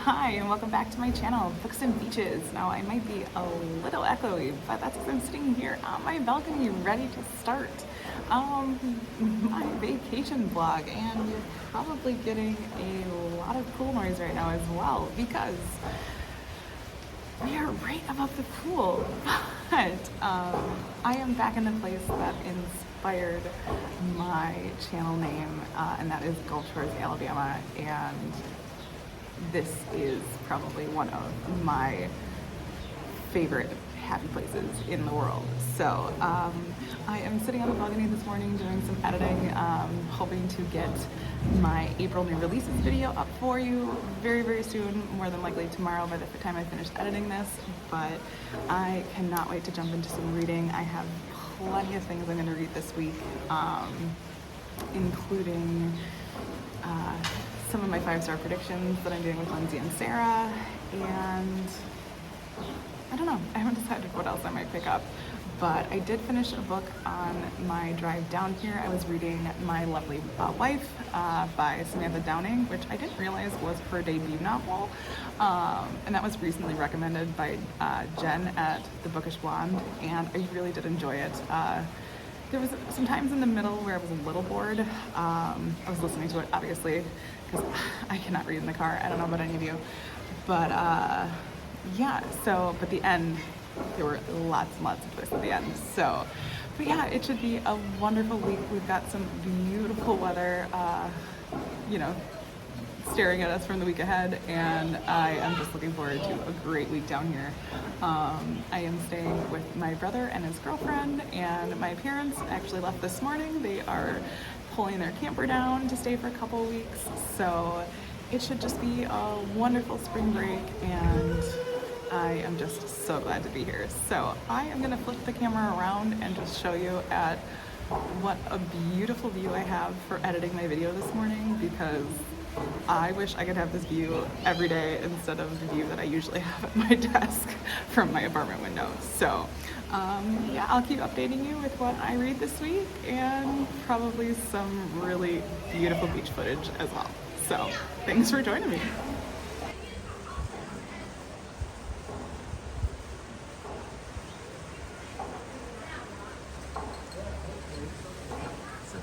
Hi, and welcome back to my channel, Books and Beaches. Now, I might be a little echoey, but that's because I'm sitting here on my balcony ready to start my vacation vlog, and you're probably getting a lot of pool noise right now as well because we are right above the pool. But I am back in the place that inspired my channel name, and that is Gulf Shores, Alabama, and this is probably one of my favorite happy places in the world. So I am sitting on the balcony this morning doing some editing, hoping to get my April new releases video up for you very, very soon, more than likely tomorrow by the time I finish editing this. But I cannot wait to jump into some reading. I have plenty of things I'm going to read this week, including some of my 5-star predictions that I'm doing with Lindsay and Sarah, and I don't know, I haven't decided what else I might pick up, but I did finish a book on my drive down here. I was reading My Lovely Wife by Samantha Downing, which I didn't realize was her debut novel, and that was recently recommended by Jen at The Bookish Blonde, and I really did enjoy it. There was some times in the middle where I was a little bored. I was listening to it, obviously, because I cannot read in the car. I don't know about any of you. But yeah, but the end, there were lots and lots of twists at the end. So, but yeah, it should be a wonderful week. We've got some beautiful weather, staring at us from the week ahead, and I am just looking forward to a great week down here. I am staying with my brother and his girlfriend, and my parents actually left this morning. They are pulling their camper down to stay for a couple of weeks, so it should just be a wonderful spring break, and I am just so glad to be here. So I am gonna flip the camera around and just show you at what a beautiful view I have for editing my video this morning, because I wish I could have this view every day instead of the view that I usually have at my desk from my apartment window. So yeah, I'll keep updating you with what I read this week and probably some really beautiful beach footage as well. So thanks for joining me.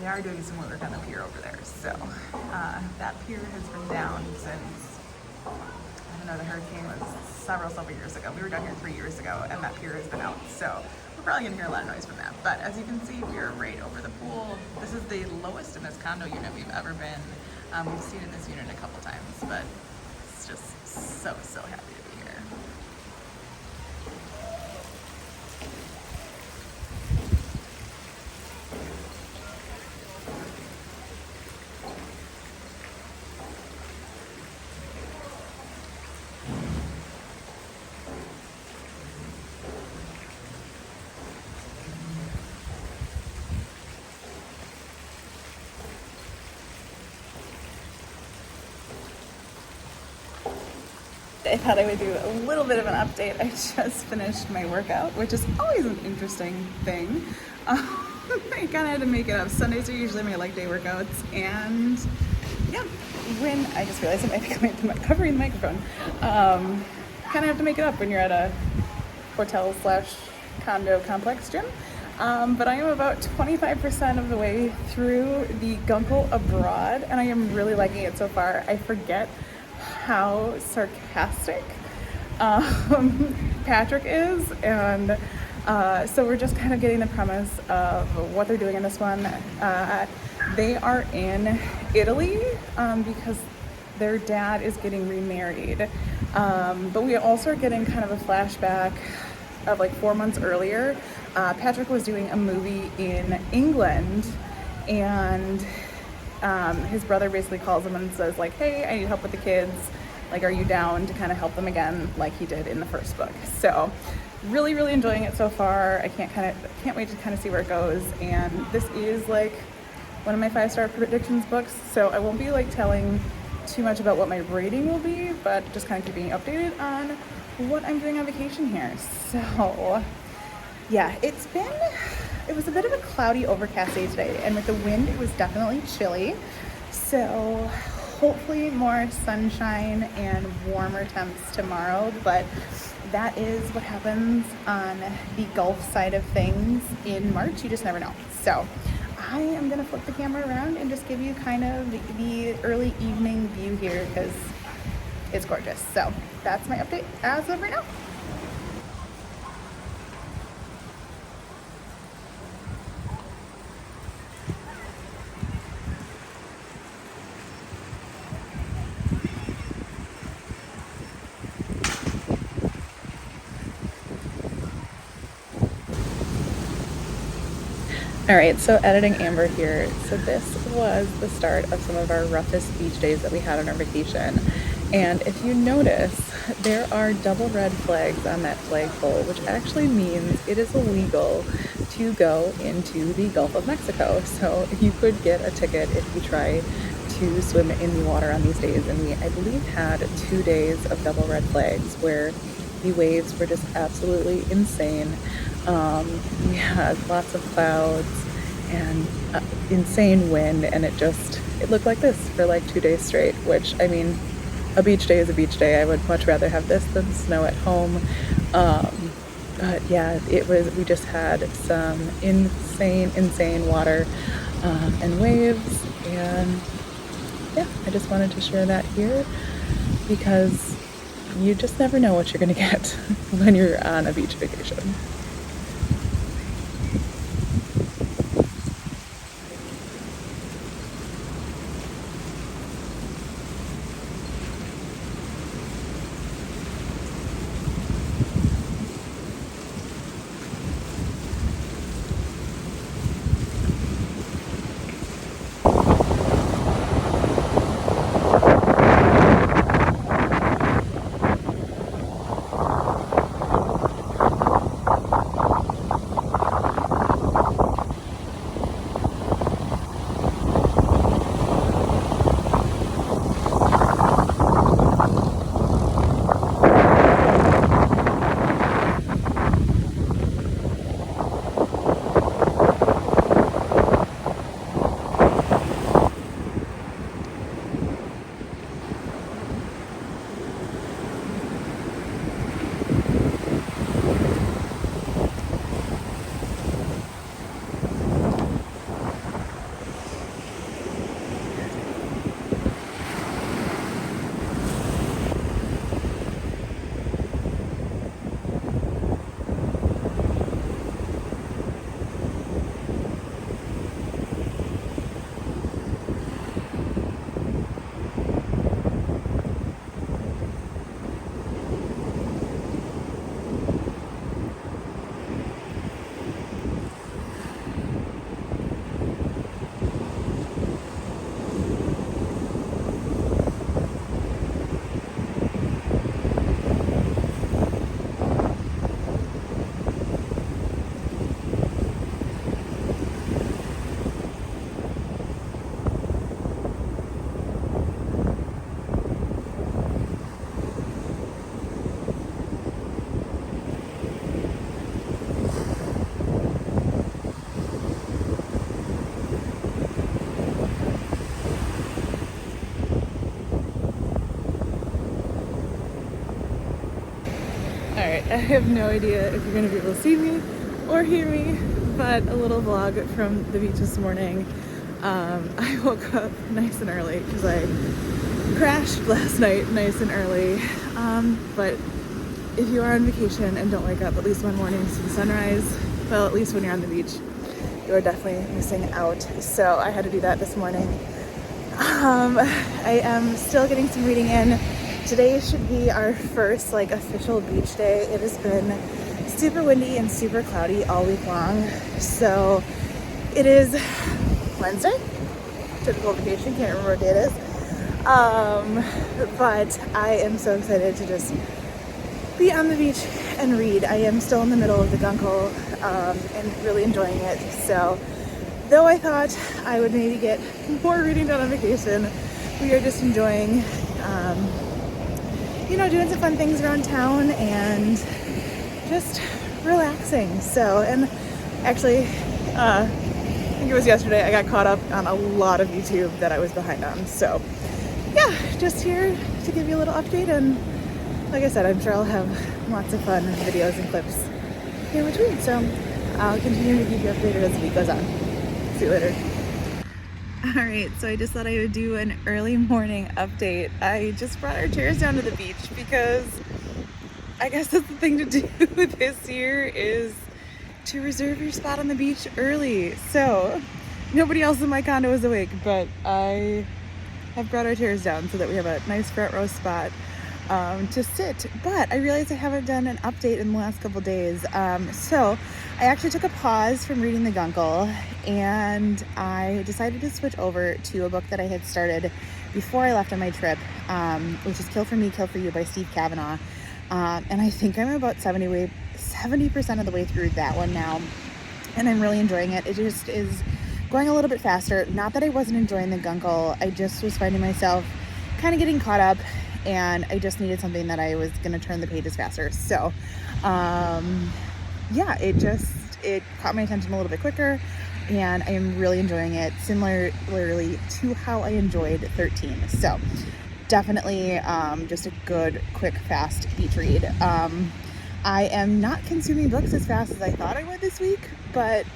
They are doing some work on the pier over there. So that pier has been down since, I don't know, the hurricane was several years ago. We were down here 3 years ago, and that pier has been out. So we're probably gonna hear a lot of noise from that. But as you can see, we're right over the pool. This is the lowest in this condo unit we've ever been. We've stayed in this unit a couple times, but it's just so happy to be here. I thought I would do a little bit of an update. I just finished my workout, which is always an interesting thing. I kind of had to make it up. Sundays are usually my leg day workouts, and yeah, when I just realized I might be covering the microphone. Kind of have to make it up when you're at a hotel/condo complex gym. But I am about 25% of the way through the Gunkel Abroad, and I am really liking it so far. I forget how sarcastic Patrick is, and so we're just kind of getting the premise of what they're doing in this one. They are in Italy because their dad is getting remarried, but we also are getting kind of a flashback of like 4 months earlier. Patrick was doing a movie in England, and his brother basically calls him and says like, hey, I need help with the kids, like, are you down to kind of help them again like he did in the first book? So really enjoying it so far. I can't wait to kind of see where it goes, and this is like one of my 5-star predictions books, so I won't be like telling too much about what my rating will be, but just kind of keeping you updated on what I'm doing on vacation here. So yeah, it was a bit of a cloudy, overcast day today, and with the wind, it was definitely chilly. So hopefully more sunshine and warmer temps tomorrow, but that is what happens on the Gulf side of things in March. You just never know. So I am gonna flip the camera around and just give you kind of the early evening view here because it's gorgeous. So that's my update as of right now. All right, so editing Amber here. So this was the start of some of our roughest beach days that we had on our vacation. And if you notice, there are double red flags on that flagpole, which actually means it is illegal to go into the Gulf of Mexico. So you could get a ticket if you try to swim in the water on these days. And we, I believe, had 2 days of double red flags where the waves were just absolutely insane. We had lots of clouds and insane wind, and it looked like this for like 2 days straight, which, I mean, a beach day is a beach day. I would much rather have this than snow at home. But yeah, we just had some insane water and waves, and yeah, I just wanted to share that here because you just never know what you're gonna get when you're on a beach vacation. Alright, I have no idea if you're going to be able to see me or hear me, but a little vlog from the beach this morning. I woke up nice and early because I crashed last night nice and early. But if you are on vacation and don't wake up at least one morning to see the sunrise, well, at least when you're on the beach, you are definitely missing out. So I had to do that this morning. I am still getting some reading in. Today should be our first official beach day. It has been super windy and super cloudy all week long. So it is Wednesday, typical vacation, can't remember what day it is. But I am so excited to just be on the beach and read. I am still in the middle of the Gunkel and really enjoying it. So though I thought I would maybe get more reading done on vacation, we are just enjoying doing some fun things around town and just relaxing. So, and actually, I think it was yesterday, I got caught up on a lot of YouTube that I was behind on. So yeah, just here to give you a little update, and like I said, I'm sure I'll have lots of fun videos and clips in between, so I'll continue to keep you updated as the week goes on. See you later. Alright, so I just thought I would do an early morning update. I just brought our chairs down to the beach because I guess that's the thing to do this year, is to reserve your spot on the beach early. So nobody else in my condo is awake, but I have brought our chairs down so that we have a nice front row spot to sit. But I realized I haven't done an update in the last couple days. So I actually took a pause from reading the Guncle, and I decided to switch over to a book that I had started before I left on my trip, which is Kill for Me, Kill for You by Steve Kavanaugh. And I think I'm about 70% of the way through that one now, and I'm really enjoying it. It just is going a little bit faster. Not that I wasn't enjoying the Guncle, I just was finding myself kind of getting caught up, and I just needed something that I was going to turn the pages faster. So yeah, it caught my attention a little bit quicker, and I am really enjoying it, similarly to how I enjoyed 13. So definitely just a good, quick, fast beach read. I am not consuming books as fast as I thought I would this week, but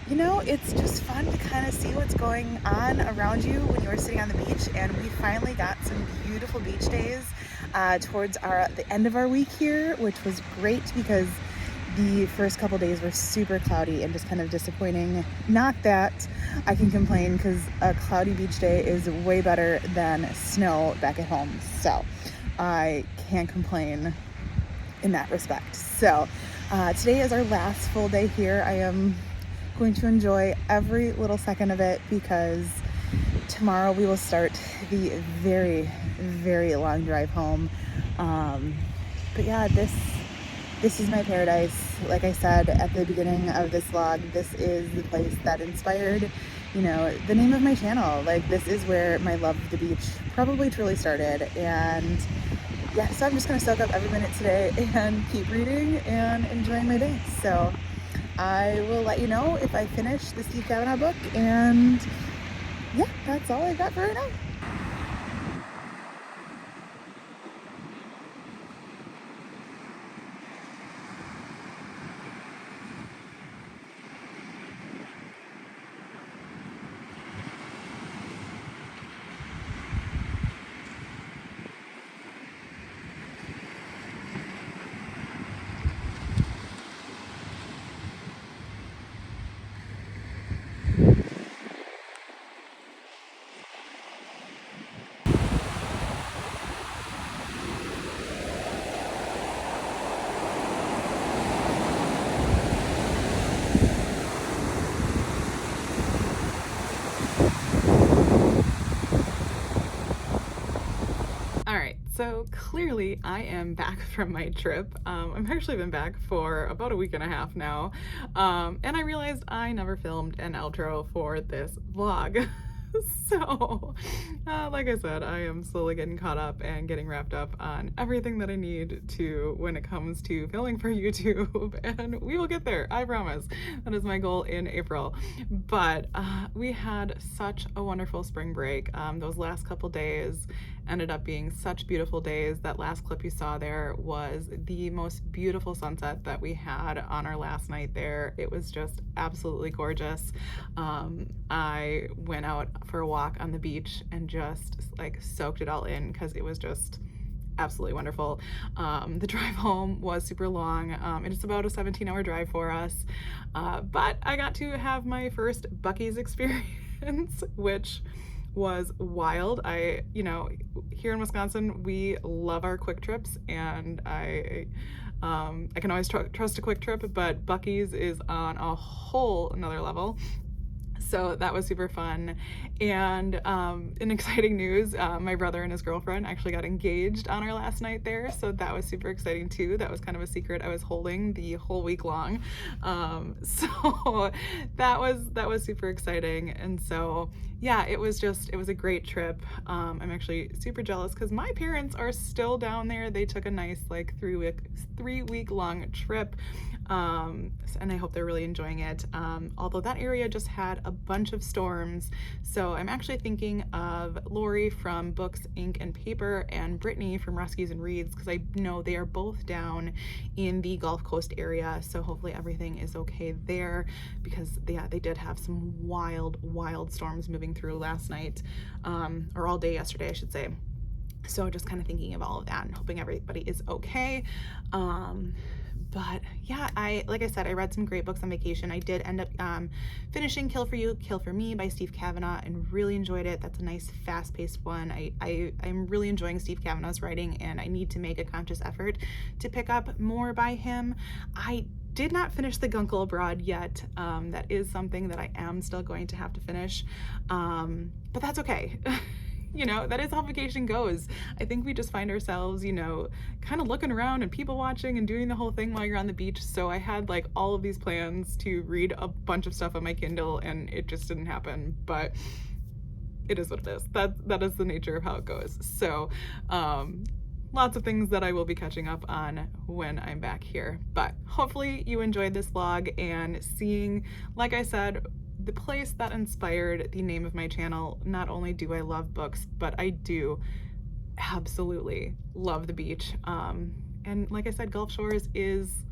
you know, it's just fun to kind of see what's going on around you when you're sitting on the beach. And we finally got some beautiful beach days towards the end of our week here, which was great because the first couple days were super cloudy and just kind of disappointing. Not that I can complain, because a cloudy beach day is way better than snow back at home. So I can't complain in that respect. So today is our last full day here. I am going to enjoy every little second of it because tomorrow we will start the very, very long drive home. But yeah, this is my paradise. Like I said at the beginning of this vlog, this is the place that inspired, you know, the name of my channel. Like, this is where my love of the beach probably truly started. And yeah, so I'm just gonna soak up every minute today and keep reading and enjoying my day. So I will let you know if I finish the Steve Kavanaugh book, and yeah, that's all I got for right now. Alright, so clearly I am back from my trip. I've actually been back for about a week and a half now, and I realized I never filmed an outro for this vlog. So, like I said, I am slowly getting caught up and getting wrapped up on everything that I need to when it comes to filming for YouTube, and we will get there, I promise. That is my goal in April. But we had such a wonderful spring break. Those last couple days ended up being such beautiful days. That last clip you saw there was the most beautiful sunset that we had on our last night there. It was just absolutely gorgeous. I went out for a walk on the beach and just like soaked it all in because it was just absolutely wonderful. The drive home was super long. It's about a 17-hour drive for us, but I got to have my first Buc-ee's experience, which was wild. You know, here in Wisconsin, we love our quick trips, and I can always trust a quick trip, but Buc-ee's is on a whole another level. So that was super fun. And in exciting news, my brother and his girlfriend actually got engaged on our last night there, so that was super exciting too. That was kind of a secret I was holding the whole week long. So that was super exciting. And so yeah, it was a great trip. I'm actually super jealous because my parents are still down there. They took a nice like 3 week long trip and I hope they're really enjoying it. Although that area just had a bunch of storms, so I'm actually thinking of Lori from Books, Ink, and Paper and Brittany from Rescues and Reads, because I know they are both down in the Gulf Coast area, so hopefully everything is okay there, because yeah, they did have some wild storms moving through last night, or all day yesterday, I should say. So just kind of thinking of all of that and hoping everybody is okay. But yeah, like I said, I read some great books on vacation. I did end up finishing Kill for You, Kill for Me by Steve Kavanaugh, and really enjoyed it. That's a nice fast-paced one. I'm really enjoying Steve Kavanaugh's writing, and I need to make a conscious effort to pick up more by him. I did not finish The Guncle Abroad yet. That is something that I am still going to have to finish, but that's okay. You know, that is how vacation goes. I think we just find ourselves, you know, kind of looking around and people watching and doing the whole thing while you're on the beach. So I had like all of these plans to read a bunch of stuff on my Kindle, and it just didn't happen, but it is what it is. That is the nature of how it goes. So lots of things that I will be catching up on when I'm back here. But hopefully you enjoyed this vlog and seeing, like I said, the place that inspired the name of my channel. Not only do I love books, but I do absolutely love the beach. And like I said, Gulf Shores is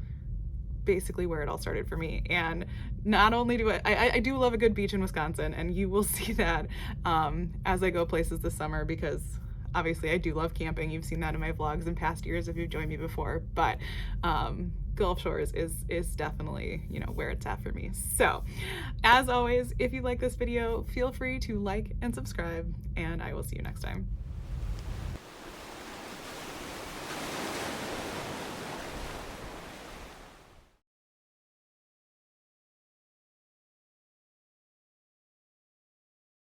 basically where it all started for me. And not only do I do love a good beach in Wisconsin, and you will see that as I go places this summer, because obviously I do love camping. You've seen that in my vlogs in past years if you've joined me before, but Gulf Shores is definitely, you know, where it's at for me. So as always, if you like this video, feel free to like and subscribe, and I will see you next time.